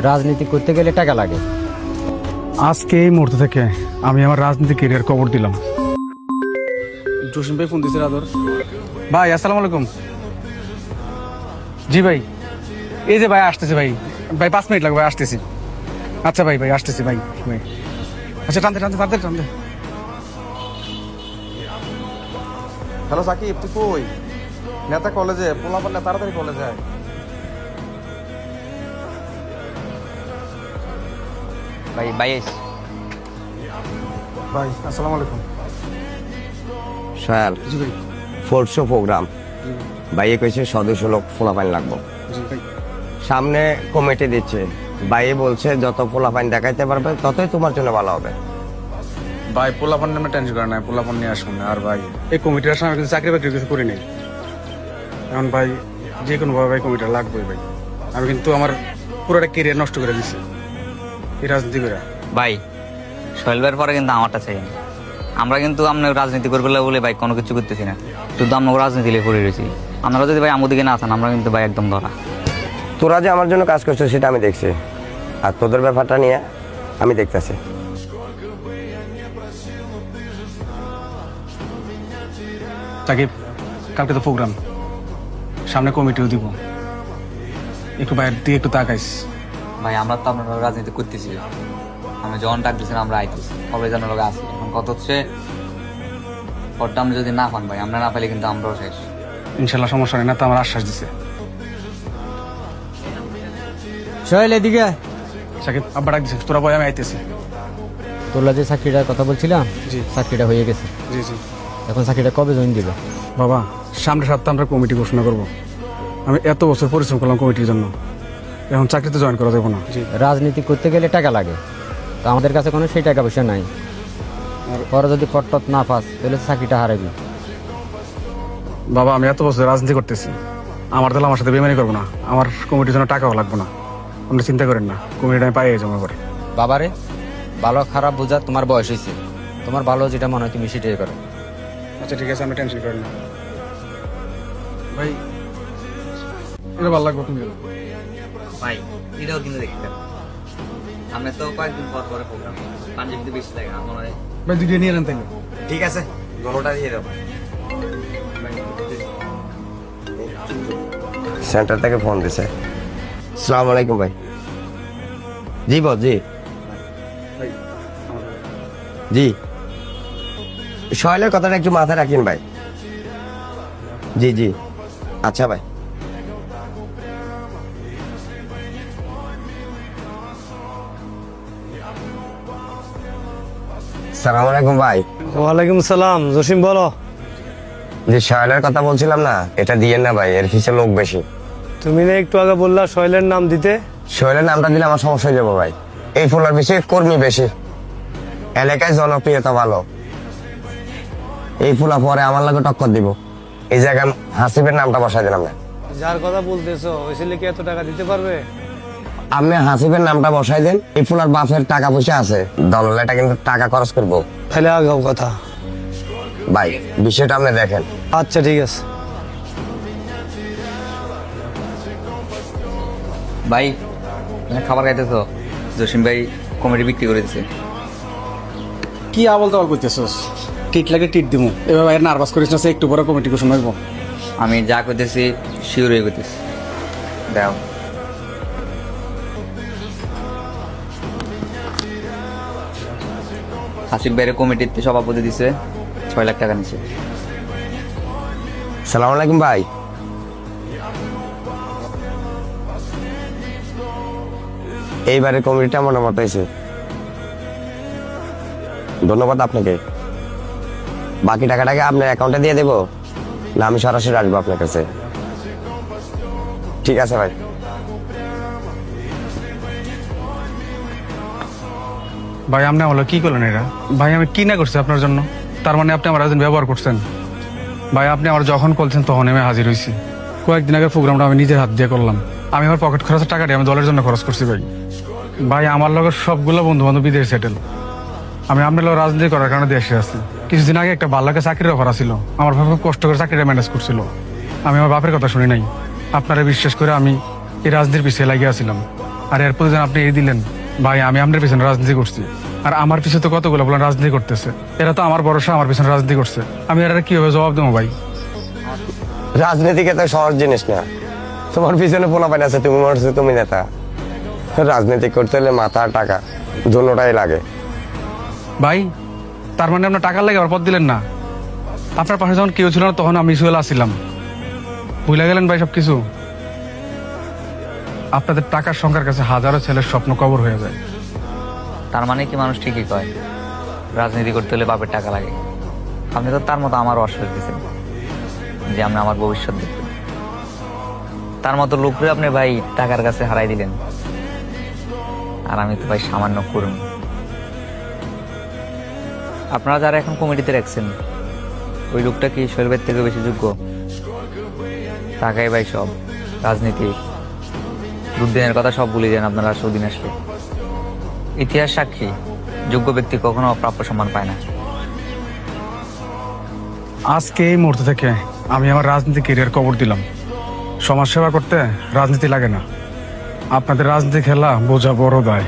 রাজনীতি করতে গেলে টাকা লাগে। আজকে এই মুহূর্ত থেকে আমি আমার রাজনীতি ক্যারিয়ার কবর দিলাম। জসিম ভাই ফোন দিছে আদর ভাই। আসসালামু আলাইকুম। জি ভাই, এই যে ভাই আসতেছে ভাই। ভাই 5 মিনিট লাগবে, ভাই আসতেছি। আচ্ছা ভাই, ভাই আসতেছি ভাই। ভাই আচ্ছা, টানতে টানতে টানতে টানতে। হ্যালো সাকিব, তুই কই? নেতা কলেজে, পোলাপান না, তাড়াতাড়ি কলেজে আয়। ভাই বাইশ ভাই আসসালামু আলাইকুম। সোহেল, জি ভাই। ফোর্সো প্রোগ্রাম বাইয়ে কইছে সদস্য লোক ফোলাপাইন লাগবো। জি ভাই। সামনে কমিটি দিচ্ছে, বাইয়ে বলছে যত ফোলাপাইন দেখাইতে পারবে ততই তোমার জন্য ভালো হবে। ভাই পোলাপান নামে টেনশন করে না, পোলাপান নিয়ে আসুন না। আর ভাই এই কমিটির আসলে আমি কিন্তু চাকরি বাকরি কিছু করি নাই। এখন ভাই যে কোনো ভাবে ভাই কমিটি লাগবে ভাই। আমি কিন্তু আমার পুরোটা কেরিয়ার নষ্ট করে দিচ্ছি এই রাজনীতি করে। ভাই শৈলবের পরে কিন্তু আমারটা চাই না। আমরা কিন্তু আপনার রাজনীতি করবে বলে ভাই কোনো কিছু করতেছি না, শুধু আমরা রাজনীতি লিয়ে পড়ে রয়েছি। আপনারা যদি ভাই আমাদের দিকে না আসেন আমরা কিন্তু ভাই একদম ধরা। তোরা যে আমার জন্য কাজ করছো সেটা আমি দেখছি, আর তোদের ব্যাপারটা নিয়ে আমি দেখতেছি। সাকিব, কালকে তো প্রোগ্রাম, সামনে কমিটিও দিব, একটু বাইরের দিকে একটু তাকাইস। ভাই আমরা তো আপনারা রাজনীতি করতেছি, আমি যখন ডাক দিচ্ছেন আমরা আইতেছি, সবাই যেন লোক আসি। এখন কত হচ্ছে পরটা আমরা যদি না পান ভাই, আমরা না পাইলে কিন্তু আমরাও শেষ। ইনশাল্লাহ সমস্যা নেই, না তো আমার আশ্বাস দিছে। সোহেল এদিকে। সাকিব, আব্বা ডাক দিছে, তোরা বয় আমি আইতেছি। তোলা যে চাকরিটার কথা বলছিলাম, জি চাকরিটা হয়ে গেছে। জি জি। এখন চাকরিটা কবে জয়েন দিবে? বাবা, সামনের সপ্তাহে আমরা কমিটি ঘোষণা করবো। আমি এত বছর পরিশ্রম করলাম কমিটির জন্য, এখন চাকরিতে জয়েন করা যাবো না। জি। রাজনীতি করতে গেলে টাকা লাগে, তো আমাদের কাছে কোনো সেই টাকা পয়সা নাই। পরে যদি পট্টত না পাস তাহলে চাকরিটা হারাবি। বাবা, আমি এত বছর রাজনীতি করতেছি, আমার দল আমার সাথে বেমানি করবো না। আমার কমিটির জন্য টাকাও লাগবে না, আপনি চিন্তা করেন না। কমিটিটা আমি পাই যাবো এবার। বাবারে, ভালো খারাপ বোঝা তোমার বয়স হয়েছে, তোমার ভালো যেটা মনে হয় তুমি সেটাই করো। আচ্ছা ঠিক আছে, আমি টেনশন করেন না ভাই। এটা ভালো লাগবে তুমি। ভাই এটাও কিন্তু দেখতে আমরা তো কয়েকদিন পর পরে প্রোগ্রাম পাঞ্জাবিতে বেশি থাকে আমার। ভাই দুইটা নিয়ে নেন তাইলে। ঠিক আছে, দোনোটা দিয়ে দেবো। সেন্টার থেকে ফোন দিছে। আসসালামু আলাইকুম ভাই। জি বস। জি জি, সোহেলের কথাটা একটু মাথায় রাখেন ভাই। জি জি, আচ্ছা ভাই। সালাম আলাইকুম ভাই। ওয়ালাইকুম সালাম। জসিম বলো। যে সোহেলের কথা বলছিলাম না, এটা দিয়েন না ভাই, এর পিছে লোক বেশি। তুমি না একটু আগে বললা সোহেলের নাম দিতে? সোহেলের নামটা দিলে আমার সমস্যা হয়ে যাবো ভাই। এই ফুলার পিছিয়ে কর্মী বেশি, এলাকায় জনপ্রিয়তা ভালো। এই ফুলা পরে আমার লাগে টক্কর দিব। এই জায়গায় হাসিবের নামটা বসাই দিলাম না। যার কথা বলতেছো ওই ছেলে কি এত টাকা দিতে পারবে? আপনি হাসিবের নামটা বসাই দেন। এই ফুলার বাপের টাকা পয়সা আছে, দলটা কিন্তু টাকা খরচ করবো তাহলে আগাও কথা। ভাই, বিষয়টা আপনি দেখেন। আচ্ছা ঠিক আছে। ভাই খাবার খাইতেছো? জসিম ভাই কমিটি বিক্রি করে দিচ্ছে। কি আবল তাবল করতেছস? টিট লাগে টিট দিমু। এবার ভাই নার্ভাস করিস না, সে একটু পরে কমিটি ঘোষণা করবো। আমি যা করতেছি শিওর হয়ে করতেছি। দাও। হাসিব ভাইয়ের কমিটিতে সভাপতি দিছে, 6 লাখ টাকা নিছে। সালাম আলাইকুম ভাই। এইবারে কমিটিটা মনে মতো হয়েছে, ধন্যবাদ আপনাকে। বাকি টাকাটাকে আপনার অ্যাকাউন্টে দিয়ে দেবো না আমি সরাসরি আসবো আপনার কাছে? ঠিক আছে ভাই। ভাই আপনি বলো কি করলেন এটা? ভাই আমি কি না করছি আপনার জন্য? তার মানে আপনি আমার একজন ব্যবহার করছেন? ভাই আপনি আমার যখন বলছেন তখন আমি হাজির হয়েছি। কয়েকদিন আগে প্রোগ্রামটা আমি নিজের হাত দিয়ে করলাম। আমি আমার পকেট খরচের টাকাটি আমি দলের জন্য খরচ করছি ভাই। ভাই আমার লগের সবগুলো বন্ধু বান্ধব বিদেশে সেটেল। আমি আপনার লোক রাজনীতি করার কারণে দেশে আছি। কিছুদিন আগে একটা ভালো লাগে চাকরির অফার ছিল, আমার ভাবে খুব কষ্ট করে চাকরিটা ম্যানেজ করছিল। আমি আমার বাপের কথা শুনি নাই, আপনারা বিশ্বাস করে আমি এই রাজনীতির পিছিয়ে লাগিয়েছিলাম। আর এরপর যেন আপনি এই দিলেন, ভাই আমি আপনার পিছনে রাজনীতি করছি, আর আমার পিছনে তো কতগুলো বলেন রাজনীতি করতেছে, এরা তো আমার ভরসা আমার পিছনে রাজনীতি করছে, আমি এরা কিভাবে জবাব দেবো ভাই? রাজনীতি তো সহজ জিনিস না। তোমার পিছনে পোলাপান আছে, তুমি মনে হচ্ছে তুমি নেতা। রাজনীতি করতে হলে মাথা আর টাকা দুটোটাই লাগে। ভাই তার মানে আপনার টাকার লাগে আবার পদ দিলেন না? আপনার পাশে যখন কেউ ছিল না তখন আমি সুয়েল আসছিলাম, ভুলে গেলেন ভাই সবকিছু? আপনাদের টাকার সংখ্যার কাছে হাজারো ছেলের স্বপ্ন কবর হয়ে যায়। তার মানে কি মানুষ ঠিকই কয় রাজনীতি করতে হলে বাপের টাকা লাগে? আপনি তো তার মতো আমার অশ্বাস দিচ্ছেন যে আপনি আমার ভবিষ্যৎ দেখবেন। তার মতো লোকরে আপনি ভাই টাকার কাছে হারাই দিলেন, আর আমি তো ভাই সামান্য করুন। আপনারা যারা এখন কমিটিতে রাখছেন, ওই লোকটা কি শৈলবের থেকে বেশি যোগ্য? টাকাই ভাই সব, রাজনীতি দুর্দিনের কথা সব ভুলে যান আপনারা সুদিন আসলে। ইতিহাস সাক্ষী, যোগ্য ব্যক্তি কখনো প্রাপ্য সম্মান পায় না। আজকে এই মুহূর্ত থেকে আমি আমার রাজনীতি কেরিয়ার কবর দিলাম। সমাজ সেবা করতে রাজনীতি লাগে না, আপনাদের রাজনীতি খেলা বোঝা বড় দায়।